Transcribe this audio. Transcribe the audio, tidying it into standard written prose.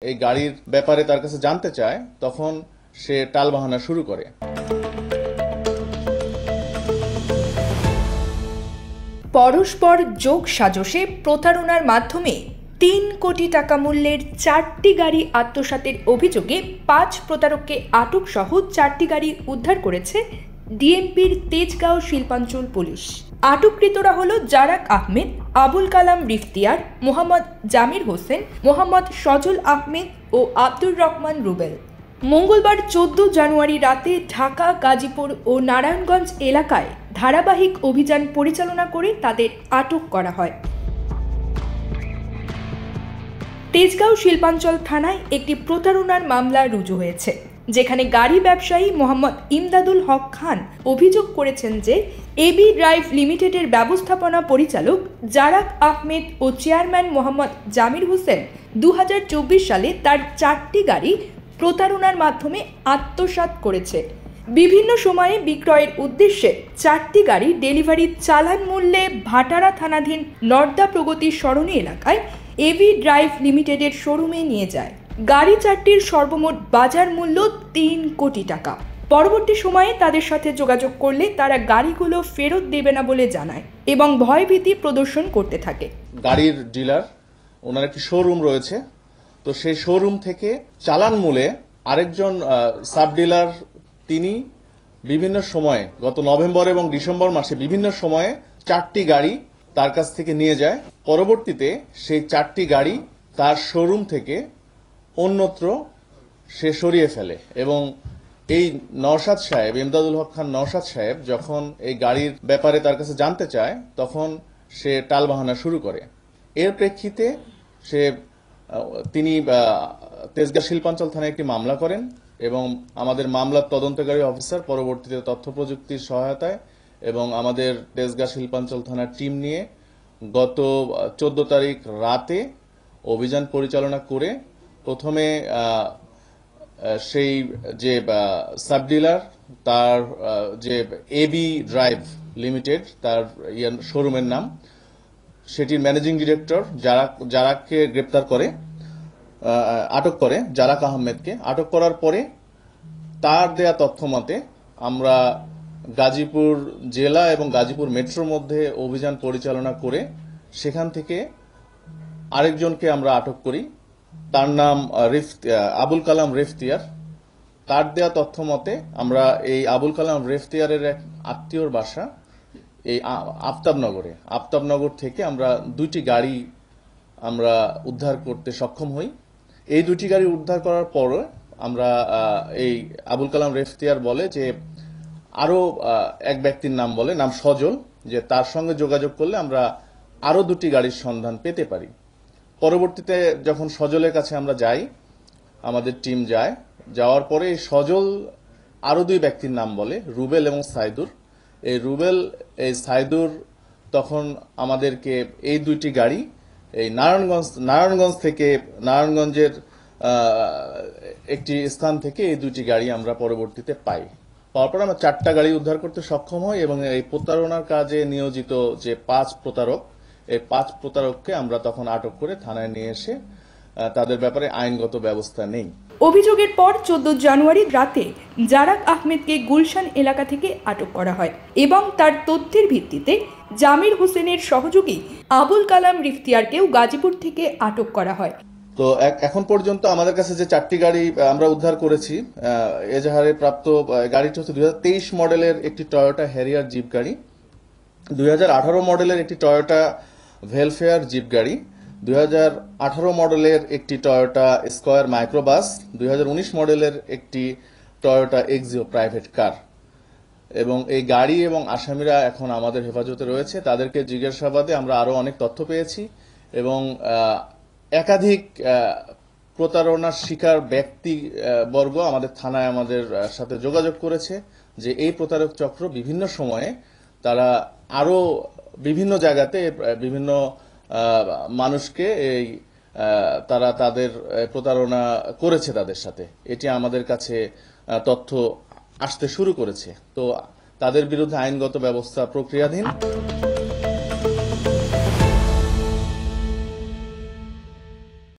এই গাড়ির ব্যাপারে তার কাছে জানতে চায়, তখন সে টালবাহানা শুরু করে। পরস্পর যোগ সাজশে প্রতারণার মাধ্যমে ৩ কোটি টাকা মূল্যের ৪টি গাড়ি আত্মসাতের অভিযোগে ৫ প্রতারককে আটক সহ ৪টি গাড়ি উদ্ধার করেছে ডিএমপির তেজগাঁও শিল্পাঞ্চল পুলিশ। আটককৃতরা হল জারাক আহমেদ, আবুল কালাম রিফতিয়ার, মোহাম্মদ জামির হোসেন, মোহাম্মদ সজল আহমেদ ও আব্দুর রহমান রুবেল। মঙ্গলবার ১৪ জানুয়ারি রাতে ঢাকা, গাজীপুর ও নারায়ণগঞ্জ এলাকায় ধারাবাহিক অভিযান পরিচালনা করে তাদের আটক করা হয়। তেজগাঁও শিল্পাঞ্চল থানায় একটি প্রতারণার মামলা রুজু হয়েছে, যেখানে গাড়ি ব্যবসায়ী মোহাম্মদ ইমদাদুল হক খান অভিযোগ করেছেন যে এবি ড্রাইভ লিমিটেডের ব্যবস্থাপনা পরিচালক জারাক আহমেদ ও চেয়ারম্যান মোহাম্মদ জামির হোসেন ২০২৪ সালে তার ৪টি গাড়ি প্রতারণার মাধ্যমে আত্মসাৎ করেছে। বিভিন্ন সময়ে বিক্রয়ের উদ্দেশ্যে ৪টি গাড়ি ডেলিভারি চালান মূল্যে ভাটারা থানাধীন নর্দা প্রগতি সরণি এলাকায় এবি ড্রাইভ লিমিটেডের শোরুমে নিয়ে যায়। গাড়ি ৪টির সর্বমোট বাজার মূল্য ৩ কোটি টাকা। পরবর্তী সময়ে তাদের সাথে যোগাযোগ করলে তারা গাড়িগুলো ফেরত দেবে না বলে জানায় এবং ভয়ভীতি প্রদর্শন করতে থাকে। গাড়ির ডিলার, ওনার একটি শোরুম রয়েছে, তো সেই শোরুম থেকে চালান মূল্যে আরেকজন সাব ডিলার তিনি বিভিন্ন সময়ে গত নভেম্বর এবং ডিসেম্বর মাসে বিভিন্ন সময়ে ৪টি গাড়ি তার কাছ থেকে নিয়ে যায়। পরবর্তীতে সেই ৪টি গাড়ি তার শোরুম থেকে অন্যত্র সে সরিয়ে ফেলে এবং এই নওশাদ সাহেব, ইমদাদুল হক খান নওশাদ সাহেব যখন এই গাড়ির ব্যাপারে তার কাছে জানতে চায়, তখন সে টালবাহানা শুরু করে। এর প্রেক্ষিতে তিনি তেজগাঁ শিল্পাঞ্চল থানায় একটি মামলা করেন এবং আমাদের মামলার তদন্তকারী অফিসার পরবর্তীতে তথ্য প্রযুক্তির সহায়তায় এবং আমাদের তেজগাঁ শিল্পাঞ্চল থানার টিম নিয়ে গত ১৪ তারিখ রাতে অভিযান পরিচালনা করে প্রথমে সেই যে সাব ডিলার, তার যে এবি ড্রাইভ লিমিটেড তার শোরুমের নাম, সেটির ম্যানেজিং ডিরেক্টর জারাককে গ্রেপ্তার করে, আটক করে জারাক আহমেদকে। আটক করার পরে তার দেয়া তথ্য মতে আমরা গাজীপুর জেলা এবং গাজীপুর মেট্রোর মধ্যে অভিযান পরিচালনা করে সেখান থেকে আরেকজনকে আমরা আটক করি। তার নাম আবুল কালাম রিফতিয়ার। তার দেয়া তথ্য মতে আমরা এই আবুল কালাম রিফতিয়ারের এক আত্মীয়র বাসা এই আফতাবনগর থেকে আমরা ২টি গাড়ি আমরা উদ্ধার করতে সক্ষম হই। এই ২টি গাড়ি উদ্ধার করার পর আমরা এই আবুল কালাম রিফতিয়ার বলে যে আরো এক ব্যক্তির নাম বলে, নাম সজল, যে তার সঙ্গে যোগাযোগ করলে আমরা আরো ২টি গাড়ির সন্ধান পেতে পারি। পরবর্তীতে যখন সজলের কাছে আমরা যাই, আমাদের টিম যায়, যাওয়ার পরে এই সজল আরো ২ ব্যক্তির নাম বলে, রুবেল এবং সাইদুর। এই রুবেল, এই সাইদুর তখন আমাদেরকে এই ২টি গাড়ি এই নারায়ণগঞ্জের একটি স্থান থেকে এই ২টি গাড়ি আমরা পরবর্তীতে পাই। পাওয়ার পর আমরা ৪টা গাড়ি উদ্ধার করতে সক্ষম হই এবং এই প্রতারণার কাজে নিয়োজিত যে ৫ প্রতারক, এই ৫ প্রতারককে আমরা তখন আটক করে থানায় নিয়ে এসে তাদের ব্যাপারে আইনগত ব্যবস্থা নেই। অভিযোগের পর ১৪ জানুয়ারি রাতে জারাক আহমেদকে গুলশান এলাকা থেকে আটক করা হয় এবং তার তথ্যের ভিত্তিতে জামির হোসেনের সহযোগী আবুল কালাম রিফতিয়ারকেও গাজীপুর থেকে আটক করা হয়। তো এখন পর্যন্ত আমাদের কাছে যে ৪টি গাড়ি আমরা উদ্ধার করেছি, এজাহারে প্রাপ্ত গাড়িটি হচ্ছে ২০২৩ মডেলের একটি টয়োটা হ্যারিয়ার জিপ গাড়ি, ২০১৮ মডেলের একটি টয়োটা ভেলফেয়ার জিপ গাড়ি, ২০১৮ মডেলের একটি টয়োটা স্কয়ার মাইক্রোবাস, ২০১৯ মডেলের একটি টয়োটা এক্সিও প্রাইভেট কার। এবং এই গাড়ি এবং আসামিরা এখন আমাদের হেফাজতে রয়েছে। তাদেরকে জিজ্ঞাসাবাদে আমরা আরো অনেক তথ্য পেয়েছি এবং একাধিক প্রতারণার শিকার ব্যক্তিবর্গ আমাদের থানায় আমাদের সাথে যোগাযোগ করেছে যে এই প্রতারক চক্র বিভিন্ন সময়ে তারা আরো বিভিন্ন জায়গাতে বিভিন্ন মানুষকে তারা তাদের প্রতারণা করেছে তাদের সাথে। এটি আমাদের কাছে তথ্য আসতে শুরু করেছে। তো তাদের বিরুদ্ধে আইনগত ব্যবস্থা প্রক্রিয়াধীন।